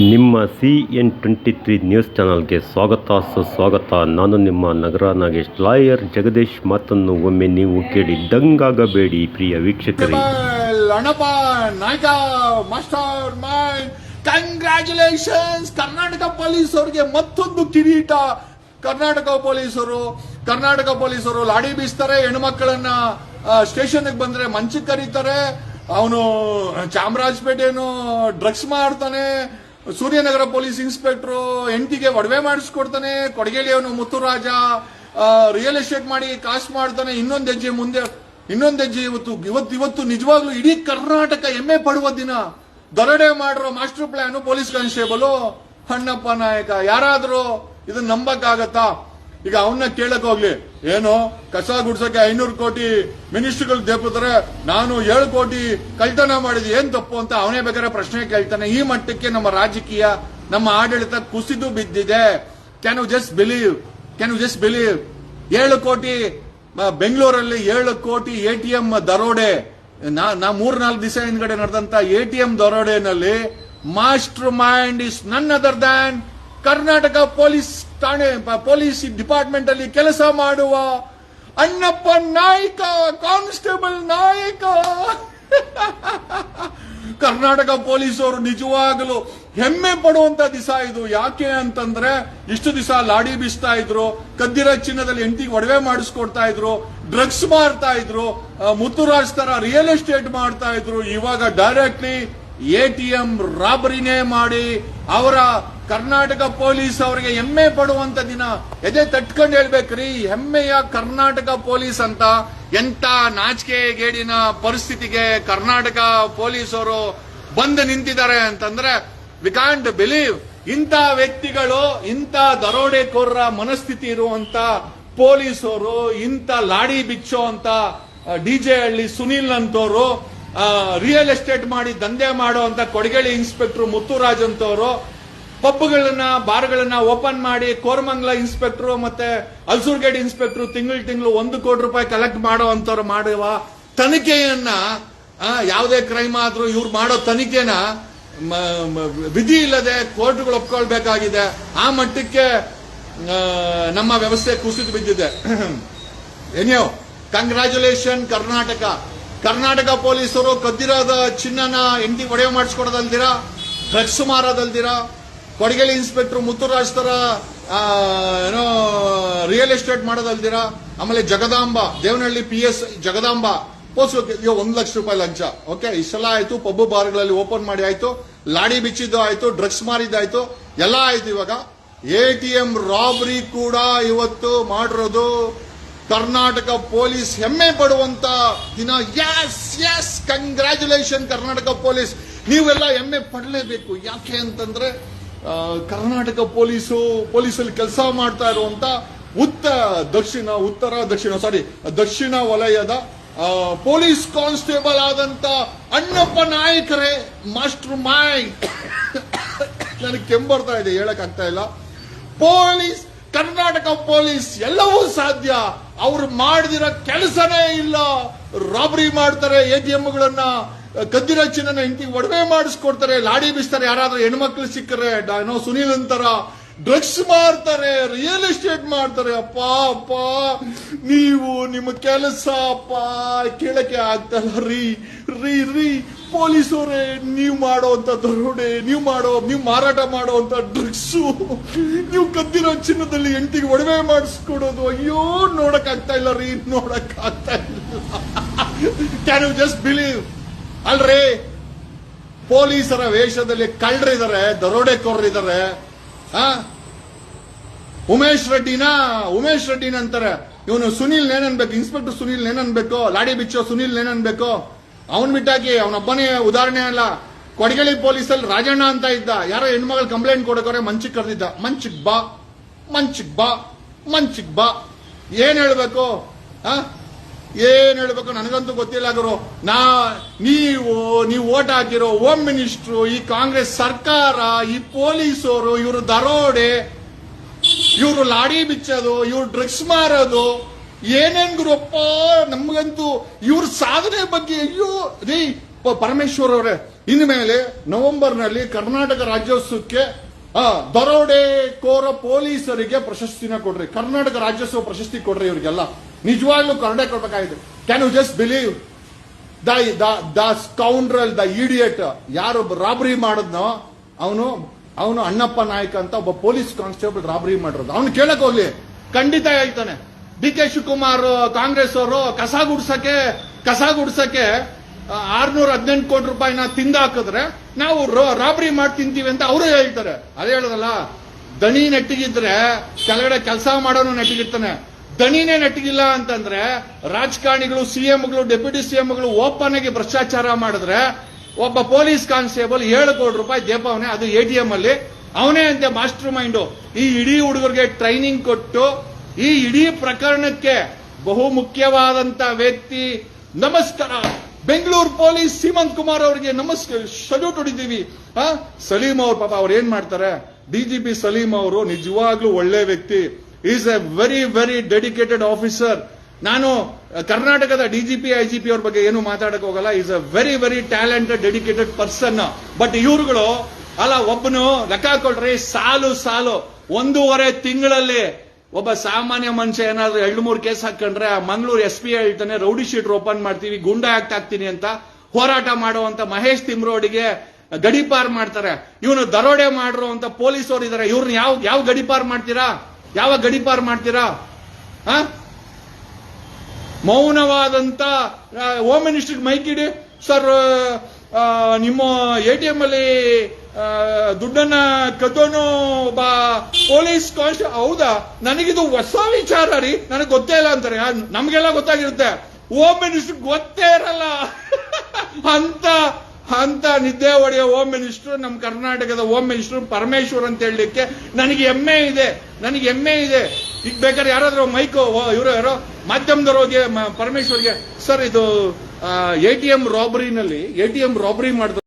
ನಿಮ್ಮ CN23 news ಚಾನಲ್ಗೆ ಸುಸ್ವಾಗತ. ನಾನು ನಿಮ್ಮ ನಗರ ನಾಗೇಶ್. ಲಾಯರ್ ಜಗದೀಶ್ ಮಾತನ್ನು ಒಮ್ಮೆ ನೀವು ಕೇಳಿ ದಂಗಾಗಬೇಡಿ ಪ್ರಿಯ ವೀಕ್ಷಕರೇ. ನಾಯಕ master mind, congratulations. Karnataka police ಅವರಿಗೆ ಮತ್ತೊಂದು ಕಿರೀಟ. ಕರ್ನಾಟಕ ಪೊಲೀಸರು ಲಾಡಿ ಬೀಸ್ತಾರೆ, ಹೆಣ್ಮಕ್ಕಳನ್ನ ಸ್ಟೇಷನ್ ಬಂದ್ರೆ ಮಂಚಕ್ಕೆ ಕರೀತಾರೆ. ಅವನು ಚಾಮರಾಜಪೇಟೆನು ಡ್ರಗ್ಸ್ ಮಾಡ್ತಾನೆ. ಸೂರ್ಯನಗರ ಪೊಲೀಸ್ ಇನ್ಸ್ಪೆಕ್ಟರ್ ಹೆಂಡತಿಗೆ ಒಡವೆ ಮಾಡಿಸ್ಕೊಡ್ತಾನೆ. ಕೊಡಗೇಲಿ ಅವನು ಮುತ್ತುರಾಜ ರಿಯಲ್ ಎಸ್ಟೇಟ್ ಮಾಡಿ ಕಾಸು ಮಾಡ್ತಾನೆ. ಇನ್ನೊಂದು ಹೆಜ್ಜೆ ಇವತ್ತು ನಿಜವಾಗ್ಲೂ ಇಡೀ ಕರ್ನಾಟಕ ಹೆಮ್ಮೆ ಪಡುವ ದಿನ. ದರೋಡೆ ಮಾಡಿರೋ master plan police constable Annappa ನಾಯಕ. ಯಾರಾದ್ರೂ ಇದನ್ನ ನಂಬಕ್ಕಾಗತ್ತಾ? ಈಗ ಅವನ್ನ ಕೇಳಕ್ ಹೋಗ್ಲಿ, ಏನು ಕಸ ಗುಡ್ಸಕ್ಕೆ 500 ಕೋಟಿ ಮಿನಿಸ್ಟ್ರಿಗಳು ದೇಪುತ್ತಾರೆ, ನಾನು 7 ಕೋಟಿ ಕಳ್ತನ ಮಾಡಿದ್ ಏನ್ ತಪ್ಪು ಅಂತ ಅವನೇ ಬೇಕಾದ್ರೆ ಪ್ರಶ್ನೆ ಕೇಳ್ತಾನೆ. ಈ ಮಟ್ಟಕ್ಕೆ ನಮ್ಮ ರಾಜಕೀಯ, ನಮ್ಮ ಆಡಳಿತ ಕುಸಿದು ಬಿದ್ದಿದೆ. Can you just believe? 7 ಕೋಟಿ ಬೆಂಗಳೂರಲ್ಲಿ 7 ಕೋಟಿ ATM ದರೋಡೆ. ನಾ 3-4 ದಿವಸ ಹಿಂದ್ಗಡೆ ನಡೆದಂತ ATM ದರೋಡೆನಲ್ಲಿ mastermind is none other than Karnataka police police department ಅಲ್ಲಿ ಕೆಲಸ ಮಾಡುವ ಅಣ್ಣಪ್ಪ ನಾಯಕ, ಕಾನ್ಸ್ಟೇಬಲ್ ನಾಯಕ. ಕರ್ನಾಟಕ ಪೊಲೀಸರು ನಿಜವಾಗಲೂ ಹೆಮ್ಮೆ ಪಡುವಂತ ದಿವಸ ಇದು. ಯಾಕೆ ಅಂತಂದ್ರೆ ಇಷ್ಟು ದಿವಸ ಲಾಡಿ ಬೀಸ್ತಾ ಇದ್ರು, ಕದ್ದಿರ ಚಿನ್ನದಲ್ಲಿ ಹೆಂಡತಿಗೆ ಒಡವೆ ಮಾಡಿಸ್ಕೊಡ್ತಾ ಇದ್ರು, ಡ್ರಗ್ಸ್ ಮಾರ್ತಾ ಇದ್ರು, ಮುತ್ತುರಾಜ್ ತರ ರಿಯಲ್ ಎಸ್ಟೇಟ್ ಮಾಡ್ತಾ ಇದ್ರು. ಇವಾಗ ಡೈರೆಕ್ಟ್ಲಿ ATM ರಾಬರಿನೇ ಮಾಡಿ ಅವರ ಕರ್ನಾಟಕ ಪೊಲೀಸ್ ಅವರಿಗೆ ಹೆಮ್ಮೆ ಪಡುವಂತ ದಿನ. ಎದೆ ತಟ್ಕೊಂಡು ಹೇಳ್ಬೇಕ್ರಿ, ಹೆಮ್ಮೆಯ ಕರ್ನಾಟಕ ಪೊಲೀಸ್ ಅಂತ. ಎಂತ ನಾಚಿಕೆ ಗೇಡಿನ ಪರಿಸ್ಥಿತಿಗೆ ಕರ್ನಾಟಕ ಪೊಲೀಸರು ಬಂದು ನಿಂತಿದ್ದಾರೆ ಅಂತಂದ್ರೆ ವಿ ಕಾಂಟ್ ಬಿಲೀವ್. ಇಂಥ ವ್ಯಕ್ತಿಗಳು, ಇಂಥ ದರೋಡೆಕೋರರ ಮನಸ್ಥಿತಿ ಇರುವಂತ ಪೊಲೀಸರು, ಇಂಥ ಲಾಡಿ ಬಿಚ್ಚೋ ಅಂತ DJ ಹಳ್ಳಿ ಸುನೀಲ್ ಅಂತವರು, ರಿಯಲ್ ಎಸ್ಟೇಟ್ ಮಾಡಿ ದಂಧೆ ಮಾಡೋ ಅಂತ ಕೊಡಗೇಳಿ ಇನ್ಸ್ಪೆಕ್ಟರ್ ಮುತ್ತುರಾಜ್ ಅಂತವರು, ಪಬ್ಗಳನ್ನ ಬಾರ್ಗಳನ್ನ ಓಪನ್ ಮಾಡಿ ಕೋರಮಂಗಲ ಇನ್ಸ್ಪೆಕ್ಟರ್ ಮತ್ತೆ ಅಲ್ಸೂರ್ಗೇಡ್ ಇನ್ಸ್ಪೆಕ್ಟರ್ ತಿಂಗಳು 1 ಕೋಟಿ ರೂಪಾಯಿ ಕಲೆಕ್ಟ್ ಮಾಡೋ ಅಂತವ್ರು ಮಾಡುವ ತನಿಖೆಯನ್ನ, ಯಾವುದೇ ಕ್ರೈಮ್ ಆದ್ರೂ ಇವ್ರು ಮಾಡೋ ತನಿಖೆನ ವಿಧಿ ಇಲ್ಲದೆ ಕೋರ್ಟ್ಗಳು ಒಪ್ಕೊಳ್ಬೇಕಾಗಿದೆ. ಆ ಮಟ್ಟಕ್ಕೆ ನಮ್ಮ ವ್ಯವಸ್ಥೆ ಕುಸಿದು ಬಿದ್ದಿದೆ. ಎನಿಯೋ ಕಂಗ್ರ್ಯಾಚುಲೇಷನ್ ಕರ್ನಾಟಕ ಪೊಲೀಸರು ಕದ್ದಿರೋದ ಚಿನ್ನನ ಹೆಂಡತಿ ಒಡೆಯ ಮಾಡಿಸ್ಕೊಡೋದಲ್ದಿರಾ, ಡ್ರಗ್ಸ್ ಮಾರೋದಲ್ದಿರಾ, ಕೊಡಗೇಳಿ ಇನ್ಸ್ಪೆಕ್ಟರ್ ಮುತ್ತುರಾಜ್ ತರ ಏನೋ ರಿಯಲ್ ಎಸ್ಟೇಟ್ ಮಾಡೋದಲ್ದಿರಾ, ಆಮೇಲೆ ಜಗದಾಂಬ ದೇವನಹಳ್ಳಿ PS ಜಗದಾಂಬ ಪೋಸ್ಟ್ 1 ಲಕ್ಷ ರೂಪಾಯಿ ಲಂಚ. ಓಕೆ, ಇಷ್ಟೆಲ್ಲ ಆಯ್ತು. ಪಬ್ಬು ಬಾರ್ಗಳಲ್ಲಿ ಓಪನ್ ಮಾಡಿ ಆಯ್ತು, ಲಾಡಿ ಬಿಚ್ಚಿದ್ದು ಆಯ್ತು, ಡ್ರಗ್ಸ್ ಮಾರಿದ್ದಾಯ್ತು, ಎಲ್ಲ ಆಯ್ತು. ಇವಾಗ ATM ರಾಬರಿ ಕೂಡ ಇವತ್ತು ಮಾಡಿರೋದು ಕರ್ನಾಟಕ ಪೊಲೀಸ್ ಹೆಮ್ಮೆ ಪಡುವಂತ ದಿನ. Yes congratulation Karnataka police. ನೀವೆಲ್ಲ ಹೆಮ್ಮೆ ಪಡಲೇಬೇಕು. ಯಾಕೆ ಅಂತಂದ್ರೆ ಕರ್ನಾಟಕ ಪೊಲೀಸಲ್ಲಿ ಕೆಲಸ ಮಾಡ್ತಾ ಇರುವಂತ ದಕ್ಷಿಣ ವಲಯದ ಪೊಲೀಸ್ ಕಾನ್ಸ್ಟೇಬಲ್ ಆದಂತ ಅಣ್ಣಪ್ಪ ನಾಯಕರೇ ಮಾಸ್ಟರ್ ಮೈಂಡ್. ನನಗೆ ಕೆಂಬರ್ತಾ ಇದೆ, ಹೇಳಕ್ ಆಗ್ತಾ ಇಲ್ಲ. ಕರ್ನಾಟಕ ಪೊಲೀಸ್ ಎಲ್ಲವೂ ಸಾಧ್ಯ. ಅವ್ರು ಮಾಡದಿರೋ ಕೆಲಸನೇ ಇಲ್ಲ. ರಾಬರಿ ಮಾಡ್ತಾರೆ, ATMಗಳನ್ನ ಕದ್ದಿರೋ ಚಿನ್ನನ ಹೆಂಡತಿಗೆ ಒಡವೆ ಮಾಡಿಸ್ಕೊಡ್ತಾರೆ, ಲಾಡಿ ಬೀಸ್ತಾರೆ. ಯಾರಾದ್ರೂ ಹೆಣ್ಮಕ್ಳು ಸಿಕ್ಕರೆ ಸುನೀಲ್ ಅಂತಾರ ಡ್ರಗ್ಸ್ ಮಾರ್ತಾರೆ, ರಿಯಲ್ ಎಸ್ಟೇಟ್ ಮಾಡ್ತಾರೆ. ಅಪ್ಪ ನೀವು ನಿಮ್ಮ ಕೆಲಸ ಕೇಳಕ್ಕೆ ಆಗ್ತಲ್ಲ ರೀ ಪೊಲೀಸರೇ. ನೀವು ಮಾಡೋಂತ ದರೋಡೆ, ನೀವು ಮಾರಾಟ ಮಾಡೋಂತ ಡ್ರಗ್ಸು, ನೀವು ಕದ್ದಿರೋ ಚಿನ್ನದಲ್ಲಿ ಹೆಂಡತಿಗೆ ಒಡವೆ ಮಾಡಿಸ್ಕೊಡೋದು, ಅಯ್ಯೋ ನೋಡಕ್ ಆಗ್ತಾ ಇಲ್ಲ. Can you just believe? ಅಲ್ರಿ, ಪೊಲೀಸರ ವೇಷದಲ್ಲಿ ಕಳ್ಳರಿದ್ದಾರೆ, ದರೋಡೆಕೋರರಿದ್ದಾರೆ. ಉಮೇಶ್ ರೆಡ್ಡಿನ ಅಂತಾರೆ. ಇವನು ಸುನೀಲ್ ಏನನ್ಬೇಕು, ಇನ್ಸ್ಪೆಕ್ಟರ್ ಸುನೀಲ್ ಏನನ್ಬೇಕು, ಲಾಡಿ ಬಿಚ್ಚೋ ಸುನೀಲ್ ಏನನ್ಬೇಕು? ಅವನ್ ಬಿಟ್ಟಾಕಿ, ಅವನೊಬ್ಬನೇ ಉದಾಹರಣೆ ಅಲ್ಲ. ಕೊಡಗೇಳಿ ಪೊಲೀಸಲ್ಲಿ ರಾಜಣ್ಣ ಅಂತ ಇದ್ದ. ಯಾರೋ ಹೆಣ್ಮಗಳು ಕಂಪ್ಲೇಂಟ್ ಕೊಡಕೋರೆ ಮಂಚಿಗೆ ಕರೆದಿದ್ದ. ಮಂಚಿಗ್ ಬಾ ಏನ್ ಹೇಳ್ಬೇಕು? ನನಗಂತೂ ಗೊತ್ತಿಲ್ಲ ಗುರು. ನೀವು ವೋಟ್ ಹಾಕಿರೋ ಹೋಮ್ ಮಿನಿಸ್ಟ್ರು, ಈ ಕಾಂಗ್ರೆಸ್ ಸರ್ಕಾರ, ಈ ಪೊಲೀಸರು, ಇವರು ದರೋಡೆ, ಇವರು ಲಾಡಿ ಬಿಚ್ಚೋದು, ಇವ್ರು ಡ್ರಗ್ಸ್ ಮಾರೋದು, ಏನೇನ್ ಗುರುಪ್ಪ. ನಮ್ಗಂತೂ ಇವ್ರ ಸಾಧನೆ ಬಗ್ಗೆ ಅಯ್ಯೋ ರೀ ಪರಮೇಶ್ವರ್ ಅವರೇ, ಇನ್ಮೇಲೆ ನವೆಂಬರ್ನಲ್ಲಿ ಕರ್ನಾಟಕ ರಾಜ್ಯೋತ್ಸವಕ್ಕೆ ದರೋಡೆಕೋರ ಪೊಲೀಸರಿಗೆ ಪ್ರಶಸ್ತಿನ ಕೊಡ್ರಿ, ಕರ್ನಾಟಕ ರಾಜ್ಯೋತ್ಸವ ಪ್ರಶಸ್ತಿ ಕೊಡ್ರಿ ಇವರಿಗೆಲ್ಲ. ನಿಜವಾಗ್ಲೂ ಕನ್ನಡ ಕೊಡ್ಬೇಕಾಗಿದೆ. Can you just believe the scoundrel, the idiot, ಯಾರು ರಾಬರಿ ಮಾಡಿದ್ನೋ ಅವನು ಅಣ್ಣಪ್ಪ ನಾಯಕ್ ಅಂತ ಒಬ್ಬ ಪೊಲೀಸ್ ಕಾನ್ಸ್ಟೇಬಲ್ ರಾಬರಿ ಮಾಡಿರೋದು. ಅವನು ಕೇಳಕ್ ಹೋಗ್ಲಿ, ಖಂಡಿತ ಹೇಳ್ತಾನೆ. ಡಿ ಕೆ ಶಿವಕುಮಾರ್ ಕಾಂಗ್ರೆಸ್ ಅವರು ಕಸ ಗುಡ್ಸಕ್ಕೆ 618 ಕೋಟಿ ರೂಪಾಯಿನ ತಿಂದಾಕಿದ್ರೆ ನಾವು ರಾಬರಿ ಮಾಡಿ ತಿಂತೀವಿ ಅಂತ ಅವರು ಹೇಳ್ತಾರೆ. ಅದೇ ಹೇಳೋದಲ್ಲ, ದಣಿ ನೆಟ್ಟಿಗಿದ್ರೆ ಕೆಳಗಡೆ ಕೆಲಸ ಮಾಡೋನು ನೆಟ್ಟಿಗಿರ್ತಾನೆ. ದಣಿನೇ ನೆಟ್ಟಿಗಿಲ್ಲ ಅಂತಂದ್ರೆ ರಾಜಕಾರಣಿಗಳು, ಸಿಎಂಗಳು, ಡೆಪ್ಯೂಟಿ ಸಿಎಂಗಳು ಓಪನ್ ಆಗಿ ಭ್ರಷ್ಟಾಚಾರ ಮಾಡಿದ್ರೆ ಒಬ್ಬ ಪೊಲೀಸ್ ಕಾನ್ಸ್ಟೇಬಲ್ 7 ಕೋಟಿ ರೂಪಾಯಿ ದೇಪವನೆ, ಅದು ATM ಅಲ್ಲಿ ಅವನೇ ಅಂತೆ ಮಾಸ್ಟರ್ ಮೈಂಡು. ಈ ಇಡೀ ಹುಡುಗರಿಗೆ ಟ್ರೈನಿಂಗ್ ಕೊಟ್ಟು ಈ ಇಡೀ ಪ್ರಕರಣಕ್ಕೆ ಬಹು ಮುಖ್ಯವಾದಂತ ವ್ಯಕ್ತಿ. ನಮಸ್ಕಾರ ಬೆಂಗಳೂರು ಪೊಲೀಸ್ ಸೀಮಂತ್ ಕುಮಾರ್ ಅವರಿಗೆ ನಮಸ್ಕಾರ, ಸಲ್ಯೂಟ್ ಹೊಡಿದ್ದೀವಿ. ಸಲೀಂ ಅವ್ರು ಪಾಪ ಅವ್ರು ಏನ್ ಮಾಡ್ತಾರೆ, DGP ಸಲೀಂ ಅವರು ನಿಜವಾಗ್ಲೂ ಒಳ್ಳೆ ವ್ಯಕ್ತಿ. Is a very very dedicated officer. ನಾನು ಕರ್ನಾಟಕದ DGP IGP ಅವ್ರ ಬಗ್ಗೆ ಏನು ಮಾತಾಡಕ್ ಹೋಗಲ್ಲ. Is a very very talented dedicated person. But ಇವ್ರುಗಳು ಅಲ್ಲ, ಒಬ್ಬನು ಲೆಕ್ಕ ಹಾಕೊಳ್ರಿ, ಸಾಲು 1.5 ತಿಂಗಳಲ್ಲಿ ಒಬ್ಬ ಸಾಮಾನ್ಯ ಮನುಷ್ಯ ಏನಾದ್ರು 2-3 ಕೇಸ್ ಹಾಕೊಂಡ್ರೆ ಮಂಗಳೂರು SP ಹೇಳ್ತಾನೆ ರೌಡಿ ಶೀಟರ್ ಓಪನ್ ಮಾಡ್ತೀವಿ, ಗುಂಡಾ ಆಕ್ಟ್ ಹಾಕ್ತೀನಿ ಅಂತ ಹೋರಾಟ ಮಾಡುವಂತ ಮಹೇಶ್ ತಿಮ್ರೋಡಿಗೆ ಗಡಿಪಾರ್ ಮಾಡ್ತಾರೆ. ಇವನು ದರೋಡೆ ಮಾಡ್ರು ಅಂತ ಪೊಲೀಸ್ ಅವರು ಇದಾರೆ. ಇವ್ರನ್ನ ಯಾವ ಗಡಿಪಾರ್ ಮಾಡ್ತೀರಾ? ಯಾವಾಗ ಗಡಿಪಾರ್ ಮಾಡ್ತೀರಾ? ಮೌನವಾದಂತ ಹೋಮ್ ಮಿನಿಸ್ಟರ್ ಮೈಕಿಡಿ, ಸರ್ ನಿಮ್ಮ ATM ಅಲ್ಲಿ ದುಡ್ಡನ್ನ ಕದ್ದೋನು ಪೊಲೀಸ್ ಕಾನ್ಸ್ಟೇಬಲ್. ಹೌದಾ, ನನಗಿದು ಹೊಸ ವಿಚಾರ ರೀ, ನನಗೆ ಗೊತ್ತೇ ಇಲ್ಲ ಅಂತಾರೆ. ನಮ್ಗೆಲ್ಲ ಗೊತ್ತಾಗಿರುತ್ತೆ, ಹೋಮ್ ಮಿನಿಸ್ಟರ್ ಗೊತ್ತೇ ಇರಲ್ಲ. ಅಂತ ನಿದ್ದೆ ಹೊಡೆಯೋ ಹೋಮ್ ಮಿನಿಸ್ಟರ್, ನಮ್ಮ ಕರ್ನಾಟಕದ ಹೋಮ್ ಮಿನಿಸ್ಟರ್ ಪರಮೇಶ್ವರ್ ಅಂತ ಹೇಳಲಿಕ್ಕೆ ನನಗೆ ಹೆಮ್ಮೆ ಇದೆ. ಈಗ ಬೇಕಾದ್ರೆ ಯಾರಾದ್ರೂ ಮೈಕ್ ಇವರು ಯಾರೋ ಮಾಧ್ಯಮದವ್ರು ಹೋಗಿ ಪರಮೇಶ್ವರ್ಗೆ, ಸರ್ ಇದು ATM ರಾಬರಿ ಮಾಡಿದ್ರು